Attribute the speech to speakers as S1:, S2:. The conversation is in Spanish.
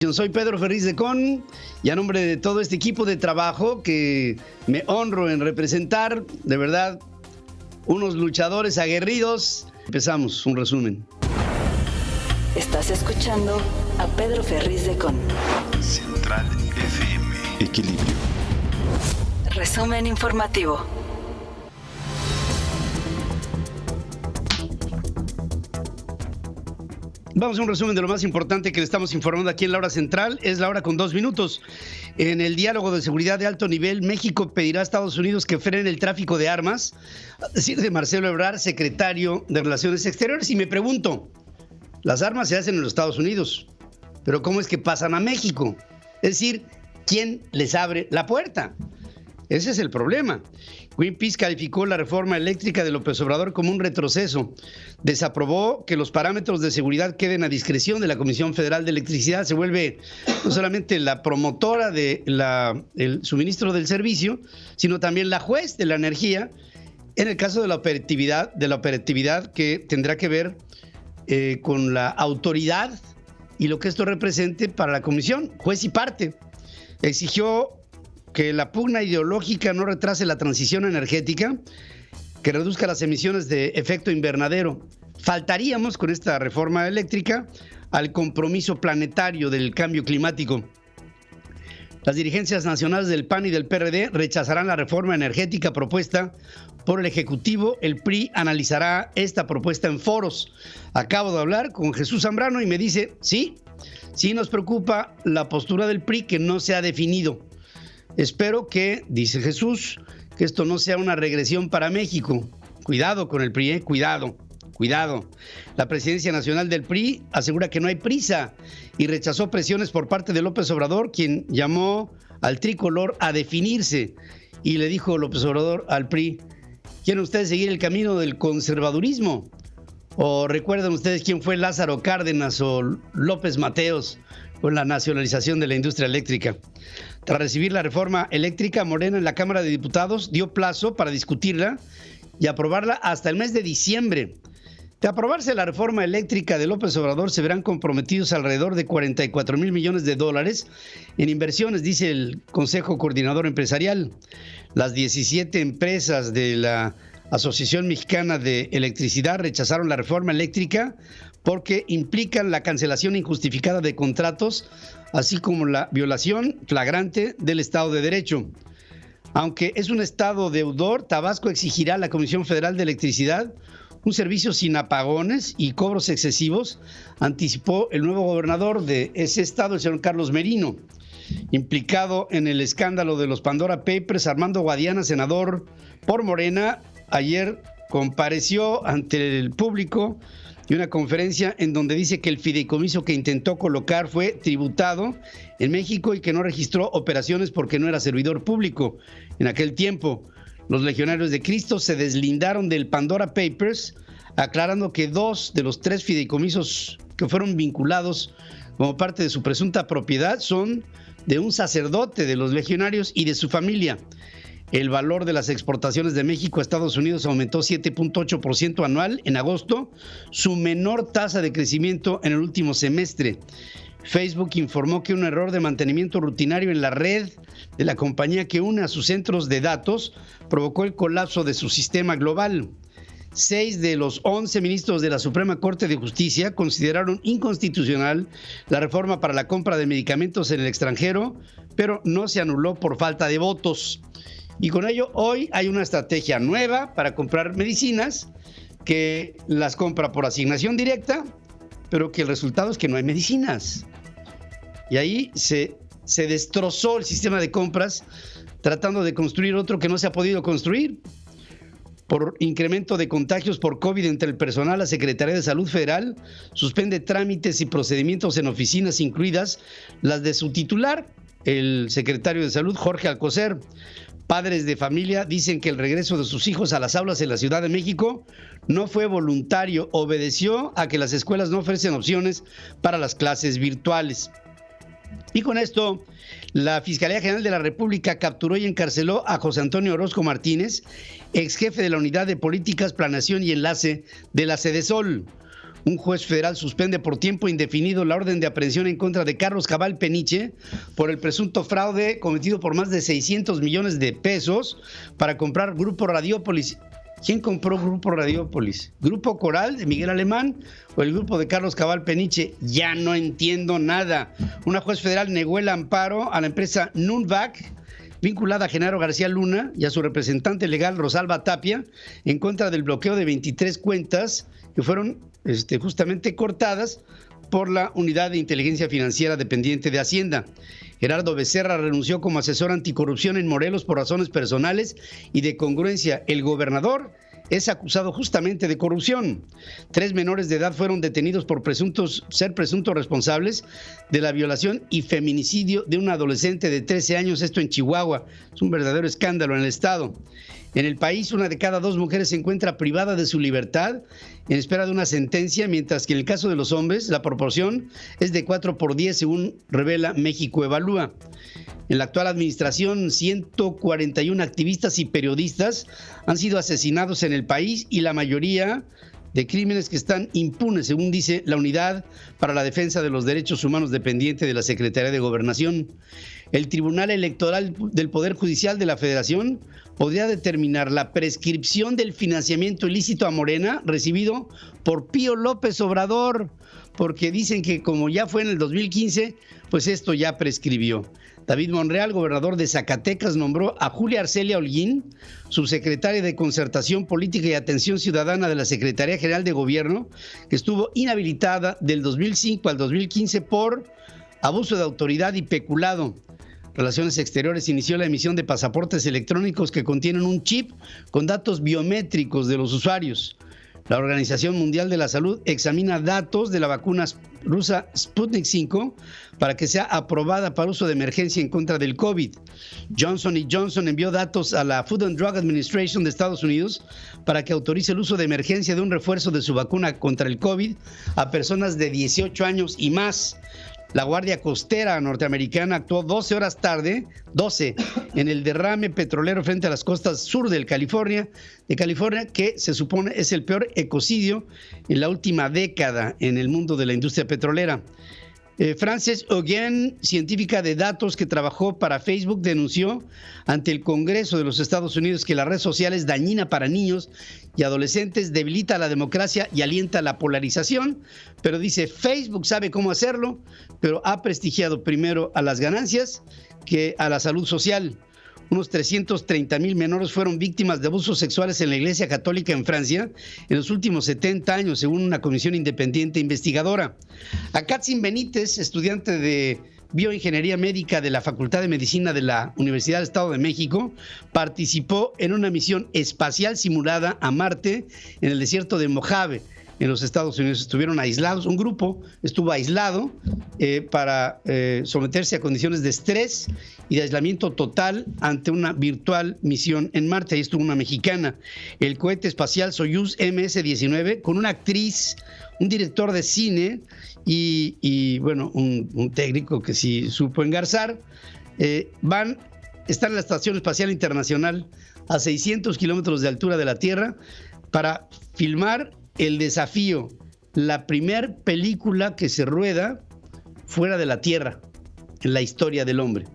S1: Yo soy Pedro Ferriz de Con y a nombre de todo este equipo de trabajo que me honro en representar, de verdad, unos luchadores aguerridos. Empezamos un resumen.
S2: Estás escuchando a Pedro Ferriz de Con.
S3: Central FM. Equilibrio.
S2: Resumen informativo.
S1: Vamos a un resumen de lo más importante que le estamos informando aquí en la hora central. Es la hora con 2 minutos. En el diálogo de seguridad de alto nivel, México pedirá a Estados Unidos que frene el tráfico de armas, a decir de Marcelo Ebrard, secretario de Relaciones Exteriores. Y me pregunto, las armas se hacen en los Estados Unidos, pero ¿cómo es que pasan a México? Es decir, ¿quién les abre la puerta? Ese es el problema. Greenpeace calificó la reforma eléctrica de López Obrador como un retroceso. Desaprobó que los parámetros de seguridad queden a discreción de la Comisión Federal de Electricidad. Se vuelve no solamente la promotora del suministro del servicio, sino también la juez de la energía en el caso de la operatividad que tendrá que ver con la autoridad y lo que esto represente para la Comisión, juez y parte. Exigió que la pugna ideológica no retrase la transición energética, que reduzca las emisiones de efecto invernadero. Faltaríamos con esta reforma eléctrica al compromiso planetario del cambio climático. Las dirigencias nacionales del PAN y del PRD rechazarán la reforma energética propuesta por el Ejecutivo. El PRI analizará esta propuesta en foros. Acabo de hablar con Jesús Zambrano y me dice, sí nos preocupa la postura del PRI que no se ha definido. Espero que, dice Jesús, que esto no sea una regresión para México. Cuidado con el PRI, cuidado. La presidencia nacional del PRI asegura que no hay prisa y rechazó presiones por parte de López Obrador, quien llamó al tricolor a definirse. Y le dijo López Obrador al PRI, ¿quieren ustedes seguir el camino del conservadurismo? ¿O recuerdan ustedes quién fue Lázaro Cárdenas o López Mateos con la nacionalización de la industria eléctrica? Tras recibir la reforma eléctrica, Morena en la Cámara de Diputados dio plazo para discutirla y aprobarla hasta el mes de diciembre. De aprobarse la reforma eléctrica de López Obrador, se verán comprometidos alrededor de 44,000 millones de dólares en inversiones, dice el Consejo Coordinador Empresarial. Las 17 empresas de la Asociación Mexicana de Electricidad rechazaron la reforma eléctrica porque implican la cancelación injustificada de contratos, así como la violación flagrante del Estado de Derecho. Aunque es un estado deudor, Tabasco exigirá a la Comisión Federal de Electricidad un servicio sin apagones y cobros excesivos, anticipó el nuevo gobernador de ese estado, el señor Carlos Merino. Implicado en el escándalo de los Pandora Papers, Armando Guadiana, senador por Morena, ayer compareció ante el público y una conferencia en donde dice que el fideicomiso que intentó colocar fue tributado en México y que no registró operaciones porque no era servidor público en aquel tiempo. Los legionarios de Cristo se deslindaron del Pandora Papers, aclarando que 2 de los 3 fideicomisos que fueron vinculados como parte de su presunta propiedad son de un sacerdote de los legionarios y de su familia. El valor de las exportaciones de México a Estados Unidos aumentó 7.8% anual en agosto, su menor tasa de crecimiento en el último semestre. Facebook informó que un error de mantenimiento rutinario en la red de la compañía que une a sus centros de datos provocó el colapso de su sistema global. 6 de los 11 ministros de la Suprema Corte de Justicia consideraron inconstitucional la reforma para la compra de medicamentos en el extranjero, pero no se anuló por falta de votos. Y con ello, hoy hay una estrategia nueva para comprar medicinas que las compra por asignación directa, pero que el resultado es que no hay medicinas. Y ahí se destrozó el sistema de compras tratando de construir otro que no se ha podido construir. Por incremento de contagios por COVID entre el personal, la Secretaría de Salud Federal suspende trámites y procedimientos en oficinas, incluidas las de su titular, el secretario de Salud, Jorge Alcocer. Padres de familia dicen que el regreso de sus hijos a las aulas en la Ciudad de México no fue voluntario, obedeció a que las escuelas no ofrecen opciones para las clases virtuales. Y con esto, la Fiscalía General de la República capturó y encarceló a José Antonio Orozco Martínez, ex jefe de la Unidad de Políticas, Planeación y Enlace de la Sedesol. Un juez federal suspende por tiempo indefinido la orden de aprehensión en contra de Carlos Cabal Peniche por el presunto fraude cometido por más de 600 millones de pesos para comprar Grupo Radiópolis. ¿Quién compró Grupo Radiópolis? ¿Grupo Coral de Miguel Alemán o el grupo de Carlos Cabal Peniche? Ya no entiendo nada. Una juez federal negó el amparo a la empresa Nunvac, vinculada a Genaro García Luna y a su representante legal Rosalba Tapia, en contra del bloqueo de 23 cuentas que fueron justamente cortadas por la Unidad de Inteligencia Financiera dependiente de Hacienda. Gerardo Becerra renunció como asesor anticorrupción en Morelos por razones personales y de congruencia. El gobernador es acusado justamente de corrupción. 3 menores de edad fueron detenidos por ser presuntos responsables de la violación y feminicidio de un adolescente de 13 años, esto en Chihuahua. Es un verdadero escándalo en el estado. En el país, 1 de cada 2 mujeres se encuentra privada de su libertad en espera de una sentencia, mientras que en el caso de los hombres, la proporción es de 4/10, según revela México Evalúa. En la actual administración, 141 activistas y periodistas han sido asesinados en el país y la mayoría de crímenes que están impunes, según dice la Unidad para la Defensa de los Derechos Humanos dependiente de la Secretaría de Gobernación. El Tribunal Electoral del Poder Judicial de la Federación podría determinar la prescripción del financiamiento ilícito a Morena recibido por Pío López Obrador, porque dicen que como ya fue en el 2015, pues esto ya prescribió. David Monreal, gobernador de Zacatecas, nombró a Julia Arcelia Holguín, subsecretaria de Concertación Política y Atención Ciudadana de la Secretaría General de Gobierno, que estuvo inhabilitada del 2005 al 2015 por abuso de autoridad y peculado. Relaciones Exteriores inició la emisión de pasaportes electrónicos que contienen un chip con datos biométricos de los usuarios. La Organización Mundial de la Salud examina datos de la vacuna rusa Sputnik 5 para que sea aprobada para uso de emergencia en contra del COVID. Johnson & Johnson envió datos a la Food and Drug Administration de Estados Unidos para que autorice el uso de emergencia de un refuerzo de su vacuna contra el COVID a personas de 18 años y más. La Guardia Costera norteamericana actuó 12 horas tarde, en el derrame petrolero frente a las costas sur de California, que se supone es el peor ecocidio en la última década en el mundo de la industria petrolera. Frances Haugen, científica de datos que trabajó para Facebook, denunció ante el Congreso de los Estados Unidos que la red social es dañina para niños y adolescentes, debilita la democracia y alienta la polarización, pero dice Facebook sabe cómo hacerlo, pero ha prestigiado primero a las ganancias que a la salud social. Unos 330,000 menores fueron víctimas de abusos sexuales en la Iglesia Católica en Francia en los últimos 70 años, según una comisión independiente investigadora. Katzin Benítez, estudiante de bioingeniería médica de la Facultad de Medicina de la Universidad del Estado de México, participó en una misión espacial simulada a Marte en el desierto de Mojave, en los Estados Unidos. Estuvieron aislados, un grupo estuvo aislado para someterse a condiciones de estrés y de aislamiento total ante una virtual misión en Marte. Ahí estuvo una mexicana. El cohete espacial Soyuz MS-19 con una actriz, un director de cine y bueno, un técnico que sí supo engarzar, están en la Estación Espacial Internacional a 600 kilómetros de altura de la Tierra para filmar El Desafío, la primer película que se rueda fuera de la Tierra en la historia del hombre.